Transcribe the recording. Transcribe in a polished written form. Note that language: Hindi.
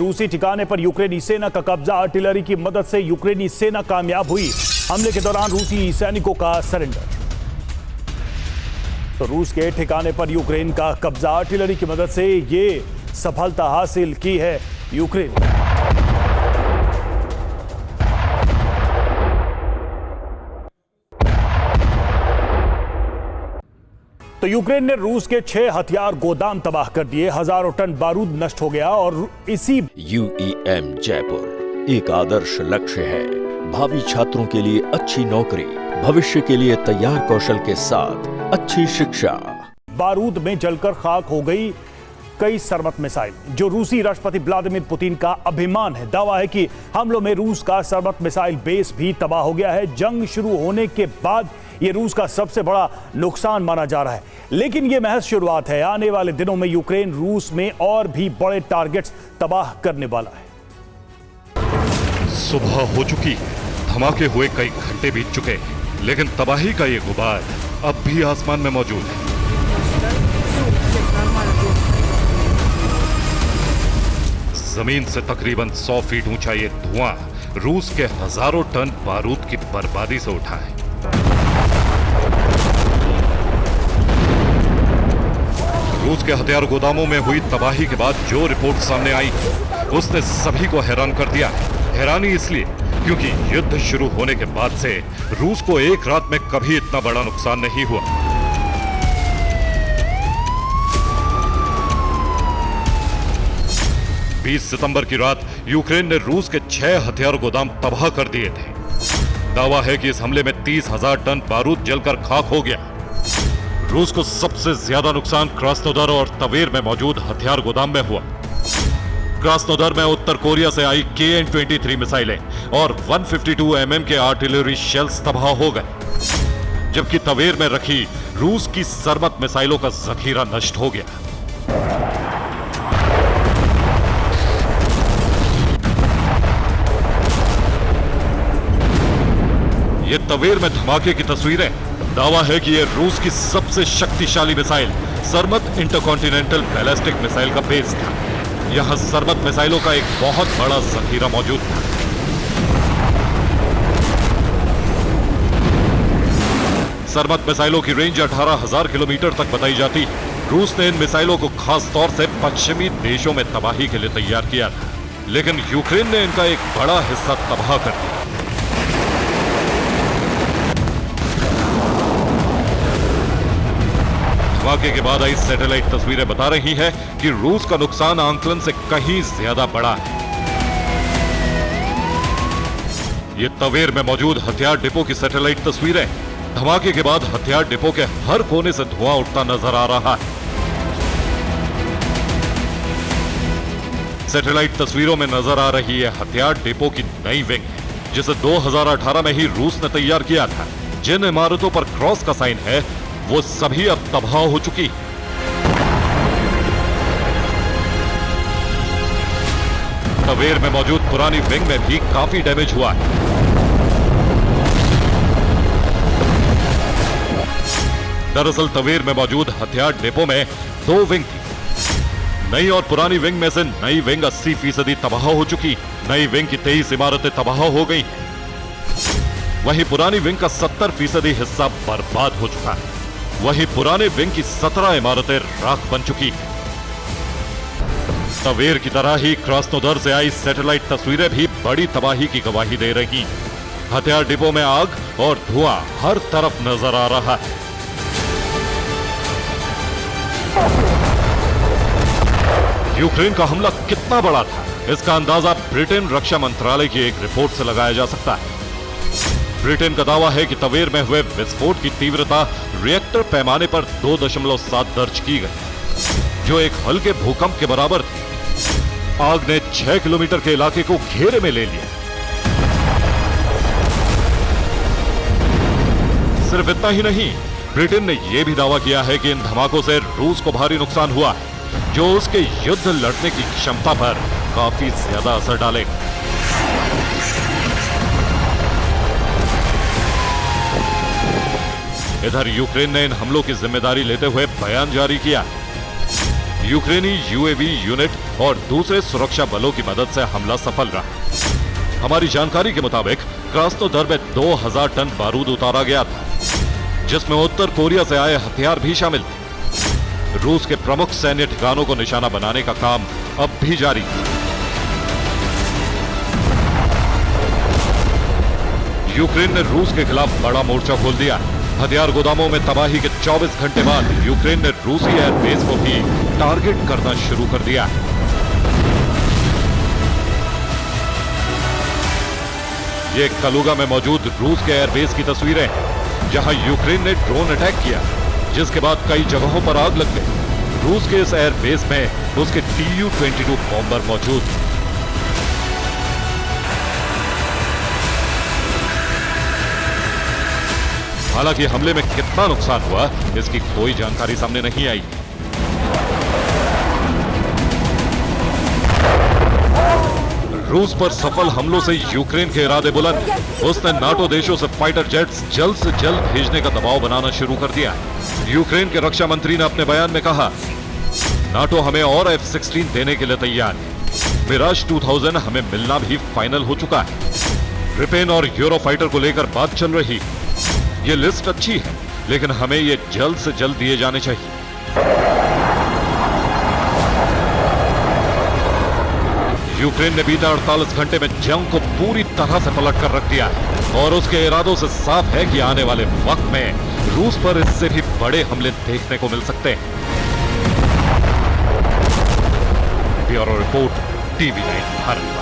रूसी ठिकाने पर यूक्रेनी सेना का कब्जा। आर्टिलरी की मदद से यूक्रेनी सेना कामयाब हुई। हमले के दौरान रूसी सैनिकों का सरेंडर। तो रूस के ठिकाने पर यूक्रेन का कब्जा। आर्टिलरी की मदद से ये सफलता हासिल की है यूक्रेन। तो यूक्रेन ने रूस के 6 हथियार गोदाम तबाह कर दिए। हजारों टन बारूद नष्ट हो गया। और इसी UEM जयपुर एक आदर्श लक्ष्य है। भावी छात्रों के लिए अच्छी नौकरी, भविष्य के लिए तैयार कौशल के साथ अच्छी शिक्षा। बारूद में जलकर खाक हो गई कई सर्मत मिसाइल, जो रूसी राष्ट्रपति व्लादिमीर पुतिन का अभिमान है। दावा है कि हमलों में रूस का सर्मत मिसाइल बेस भी तबाह हो गया है। जंग शुरू होने के बाद ये रूस का सबसे बड़ा नुकसान माना जा रहा है। लेकिन ये महज शुरुआत है। आने वाले दिनों में यूक्रेन रूस में और भी बड़े टारगेट्स तबाह करने वाला है। सुबह हो चुकी, धमाके हुए कई घंटे बीत चुके, लेकिन तबाही का ये गुबार अब भी आसमान में मौजूद है। जमीन से तकरीबन 100 फीट ऊंचा ये धुआं रूस के हजारों टन बारूद की बर्बादी से उठा है। रूस के हथियार गोदामों में हुई तबाही के बाद जो रिपोर्ट सामने आई उसने सभी को हैरान कर दिया। हैरानी इसलिए क्योंकि युद्ध शुरू होने के बाद से रूस को एक रात में कभी इतना बड़ा नुकसान नहीं हुआ। बीस सितंबर की रात यूक्रेन ने रूस के 6 हथियार गोदाम तबाह कर दिए थे। दावा है कि इस हमले में 30,000 टन बारूद जलकर खाक हो गया। रूस को सबसे ज्यादा नुकसान क्रास्नोदर और तवेर में मौजूद हथियार गोदाम में हुआ। क्रास्नोदर में उत्तर कोरिया से आई KN-23 मिसाइलें और 152 mm के आर्टिलरी शेल्स तबाह हो गए, जबकि तवेर में रखी रूस की सर्मत मिसाइलों का जखीरा नष्ट हो गया। ये तवेर में धमाके की तस्वीरें। दावा है कि यह रूस की सबसे शक्तिशाली मिसाइल सर्मत इंटरकॉन्टिनेंटल बैलिस्टिक मिसाइल का बेस था। यहां सर्मत मिसाइलों का एक बहुत बड़ा जखीरा मौजूद था। सर्मत मिसाइलों की रेंज 18,000 किलोमीटर तक बताई जाती है। रूस ने इन मिसाइलों को खास तौर से पश्चिमी देशों में तबाही के लिए तैयार किया था, लेकिन यूक्रेन ने इनका एक बड़ा हिस्सा तबाह कर दिया। धमाके के बाद आई सैटेलाइट तस्वीरें बता रही हैं कि रूस का नुकसान आंकलन से कहीं ज्यादा बड़ा है। ये तवेर में मौजूद हथियार डिपो की सैटेलाइट तस्वीरें। धमाके के बाद हथियार डिपो के हर कोने से धुआं उठता नजर आ रहा है। सैटेलाइट तस्वीरों में नजर आ रही है हथियार डिपो की नई विंग, जिसे 2018 में ही रूस ने तैयार किया था। जिन इमारतों पर क्रॉस का साइन है वो सभी अब तबाह हो चुकी। तवेर में मौजूद पुरानी विंग में भी काफी डैमेज हुआ है। दरअसल तवेर में मौजूद हथियार डिपो में 2 विंग थी। नई और पुरानी विंग में से नई विंग 80% तबाह हो चुकी। नई विंग की 23 इमारतें तबाह हो गई। वहीं पुरानी विंग का 70% हिस्सा बर्बाद हो चुका है। वहीं पुराने विंग की 17 इमारतें राख बन चुकी हैं। तवेर की तरह ही क्रास्नोदर से आई सैटेलाइट तस्वीरें भी बड़ी तबाही की गवाही दे रही। हथियार डिपो में आग और धुआं हर तरफ नजर आ रहा है। यूक्रेन का हमला कितना बड़ा था, इसका अंदाजा ब्रिटेन रक्षा मंत्रालय की एक रिपोर्ट से लगाया जा सकता है। ब्रिटेन का दावा है कि तवेर में हुए विस्फोट की तीव्रता रिएक्टर पैमाने पर 2.7 दर्ज की गई, जो एक हल्के भूकंप के बराबर थी। आग ने 6 किलोमीटर के इलाके को घेरे में ले लिया। सिर्फ इतना ही नहीं, ब्रिटेन ने यह भी दावा किया है कि इन धमाकों से रूस को भारी नुकसान हुआ है, जो उसके युद्ध लड़ने की क्षमता पर काफी ज्यादा असर डालेगा। इधर यूक्रेन ने इन हमलों की जिम्मेदारी लेते हुए बयान जारी किया। यूक्रेनी यूएवी यूनिट और दूसरे सुरक्षा बलों की मदद से हमला सफल रहा। हमारी जानकारी के मुताबिक क्रास्नोदर में 2000 टन बारूद उतारा गया था, जिसमें उत्तर कोरिया से आए हथियार भी शामिल थे। रूस के प्रमुख सैन्य ठिकानों को निशाना बनाने का काम अब भी जारी है। यूक्रेन ने रूस के खिलाफ बड़ा मोर्चा खोल दिया है। हथियार गोदामों में तबाही के 24 घंटे बाद यूक्रेन ने रूसी एयरबेस को भी टारगेट करना शुरू कर दिया है। ये कलुगा में मौजूद रूस के एयरबेस की तस्वीरें हैं, जहां यूक्रेन ने ड्रोन अटैक किया, जिसके बाद कई जगहों पर आग लग गई। रूस के इस एयरबेस में उसके Tu-22 बॉम्बर मौजूद हैं। हालांकि हमले में कितना नुकसान हुआ, इसकी कोई जानकारी सामने नहीं आई। रूस पर सफल हमलों से यूक्रेन के इरादे बुलंद। उसने नाटो देशों से फाइटर जेट्स जल्द से जल्द भेजने का दबाव बनाना शुरू कर दिया है। यूक्रेन के रक्षा मंत्री ने अपने बयान में कहा, नाटो हमें और F-16 देने के लिए तैयार है। मिराज 2000 हमें मिलना भी फाइनल हो चुका है। ग्रिपेन और यूरोफाइटर को लेकर बात चल रही है। ये लिस्ट अच्छी है, लेकिन हमें ये जल्द से जल्द दिए जाने चाहिए। यूक्रेन ने बीते 48 घंटे में जंग को पूरी तरह से पलट कर रख दिया है और उसके इरादों से साफ है कि आने वाले वक्त में रूस पर इससे भी बड़े हमले देखने को मिल सकते हैं। Bureau report, TV9 Bharat.